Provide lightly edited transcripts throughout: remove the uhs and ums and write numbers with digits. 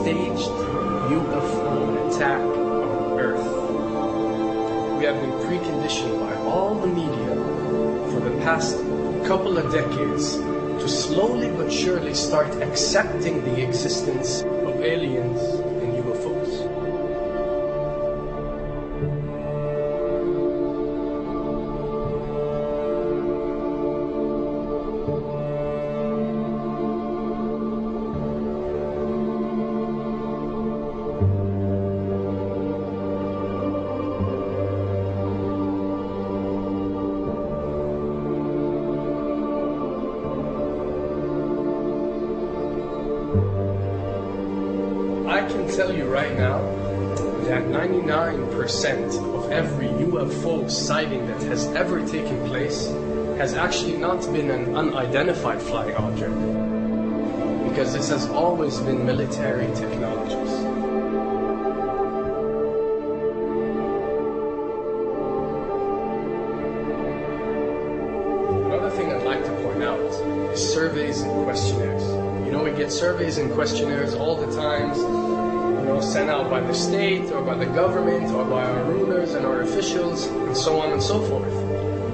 staged UFO attack on Earth. We have been preconditioned by all the media for the past couple of decades to slowly but surely start accepting the existence of aliens and UFOs. I can tell you right now that 99% of every UFO sighting that has ever taken place has actually not been an unidentified flying object, because this has always been military technologies. Another thing I'd like to point out is surveys and questionnaires. You know, we get surveys and questionnaires all the time, sent out by the state or by the government or by our rulers and our officials and so on and so forth.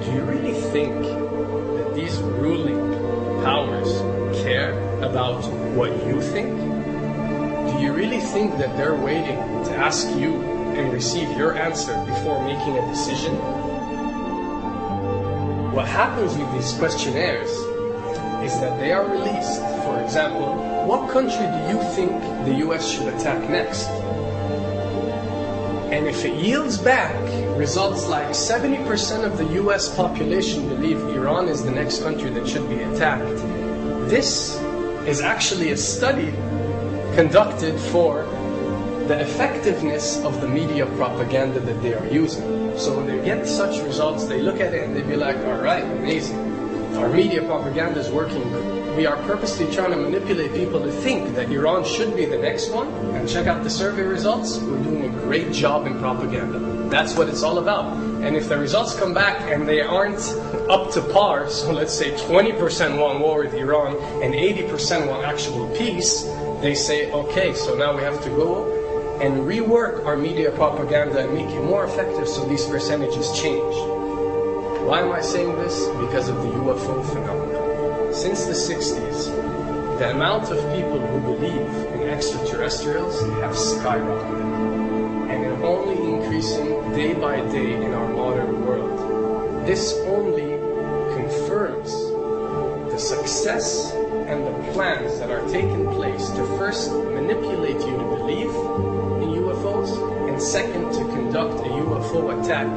Do you really think that these ruling powers care about what you think? Do you really think that they're waiting to ask you and receive your answer before making a decision? What happens with these questionnaires is that they are released. For example, what country do you think the US should attack next? And if it yields back results like 70% of the US population believe Iran is the next country that should be attacked, this is actually a study conducted for the effectiveness of the media propaganda that they are using. So when they get such results, they look at it and they be like, all right, amazing. Our media propaganda is working. We are purposely trying to manipulate people to think that Iran should be the next one. And check out the survey results. We're doing a great job in propaganda. That's what it's all about. And if the results come back and they aren't up to par, so let's say 20% want war with Iran and 80% want actual peace, they say, okay, so now we have to go and rework our media propaganda and make it more effective so these percentages change. Why am I saying this? Because of the UFO phenomenon. Since the 60s, the amount of people who believe in extraterrestrials have skyrocketed, and it's only increasing day by day in our modern world. This only confirms the success and the plans that are taking place to first manipulate you to believe in UFOs, and second, to conduct a UFO attack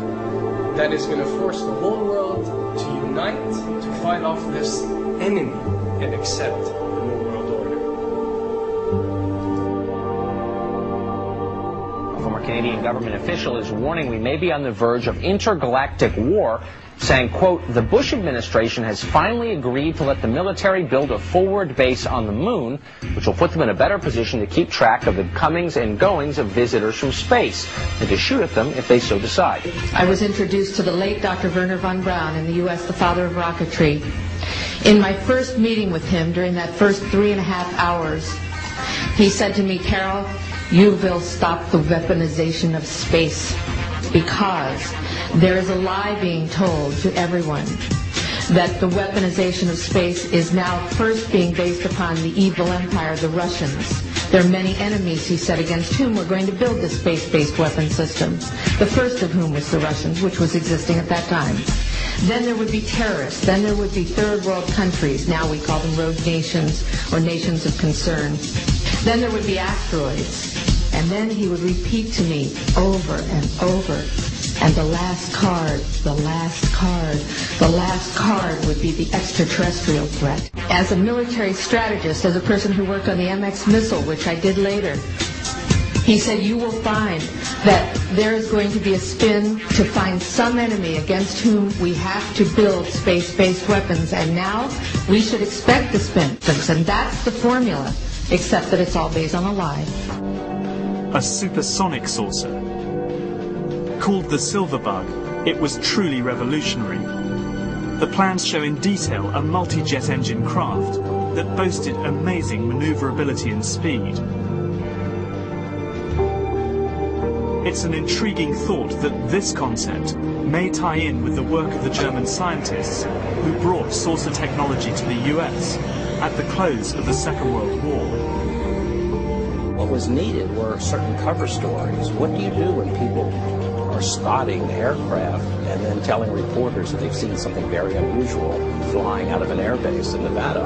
that is going to force the whole world to unite to fight off this enemy and accept the New World Order. A former Canadian government official is warning we may be on the verge of intergalactic war, saying, quote, the Bush administration has finally agreed to let the military build a forward base on the moon, which will put them in a better position to keep track of the comings and goings of visitors from space, and to shoot at them if they so decide. I was introduced to the late Dr. Wernher von Braun in the U.S., the father of rocketry. In my first meeting with him, during that first 3.5 hours, he said to me, Carol, you will stop the weaponization of space, because there is a lie being told to everyone that the weaponization of space is now first being based upon the evil empire, the Russians. There are many enemies, he said, against whom we're going to build this space-based weapon system, the first of whom was the Russians, which was existing at that time. Then there would be terrorists. Then there would be third world countries. Now we call them rogue nations or nations of concern. Then there would be asteroids. And then he would repeat to me over and over, and the last card, the last card, the last card would be the extraterrestrial threat. As a military strategist, as a person who worked on the MX missile, which I did later, he said, you will find that there is going to be a spin to find some enemy against whom we have to build space-based weapons, and now we should expect the spin. And that's the formula, except that it's all based on a lie. A supersonic saucer. Called the Silverbug, it was truly revolutionary. The plans show in detail a multi-jet engine craft that boasted amazing maneuverability and speed. It's an intriguing thought that this concept may tie in with the work of the German scientists who brought saucer technology to the US at the close of the Second World War. What was needed were certain cover stories. What do you do when people are spotting aircraft and then telling reporters that they've seen something very unusual flying out of an airbase in Nevada?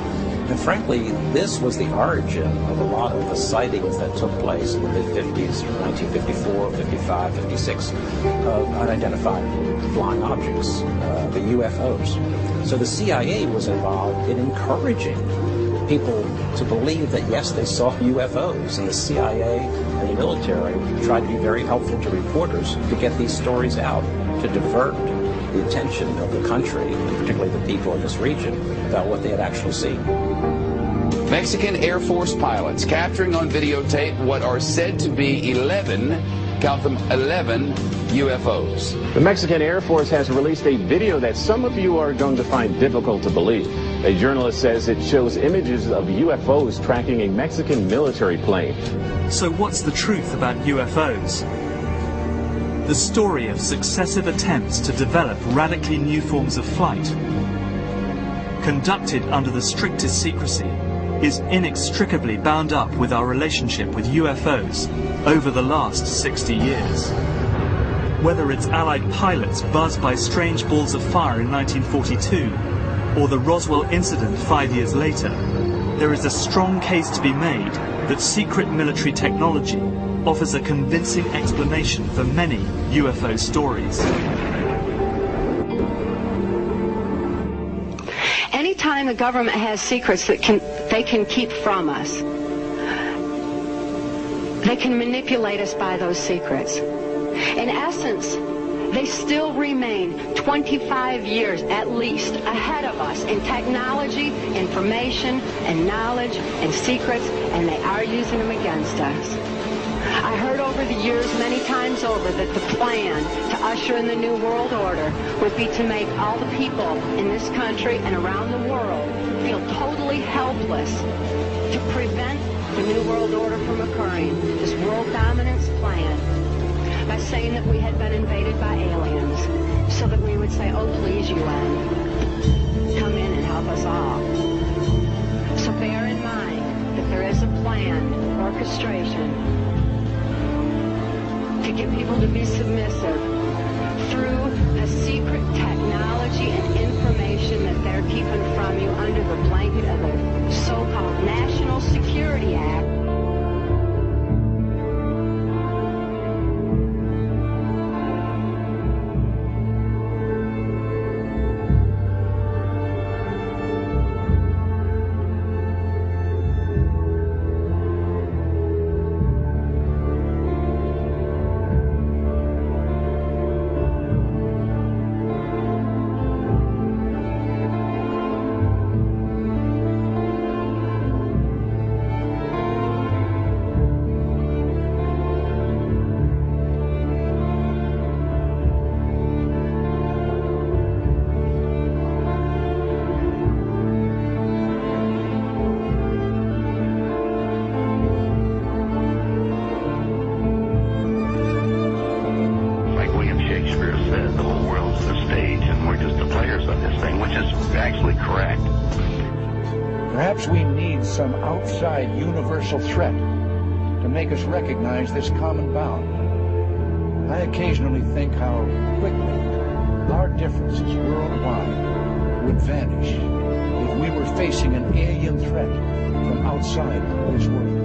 And frankly, this was the origin of a lot of the sightings that took place in the mid-50s, 1954, 55, 56, of unidentified flying objects, the UFOs. So the CIA was involved in encouraging people to believe that, yes, they saw UFOs, and the CIA and the military tried to be very helpful to reporters to get these stories out, to divert the attention of the country, and particularly the people in this region, about what they had actually seen. Mexican Air Force pilots capturing on videotape what are said to be 11, count them, 11 UFOs. The Mexican Air Force has released a video that some of you are going to find difficult to believe. A journalist says it shows images of UFOs tracking a Mexican military plane. So what's the truth about UFOs? The story of successive attempts to develop radically new forms of flight, conducted under the strictest secrecy, is inextricably bound up with our relationship with UFOs over the last 60 years. Whether it's Allied pilots buzzed by strange balls of fire in 1942, or the Roswell incident 5 years later, there is a strong case to be made that secret military technology offers a convincing explanation for many UFO stories. Anytime the government has secrets that they can keep from us, they can manipulate us by those secrets. In essence, they still remain 25 years at least ahead of us in technology, information, and knowledge, and secrets, and they are using them against us. I heard over the years many times over that the plan to usher in the New World Order would be to make all the people in this country and around the world feel totally helpless to prevent the New World Order from occurring, this world dominance plan, by saying that we had been invaded by aliens, so that we would say, oh, please, UN, come in and help us all. So bear in mind that there is a planned orchestration to get people to be submissive through the secret technology and information that they're keeping from you under the blanket of the so-called National Security Act. Perhaps we need some outside universal threat to make us recognize this common bound. I occasionally think how quickly our differences worldwide would vanish if we were facing an alien threat from outside this world.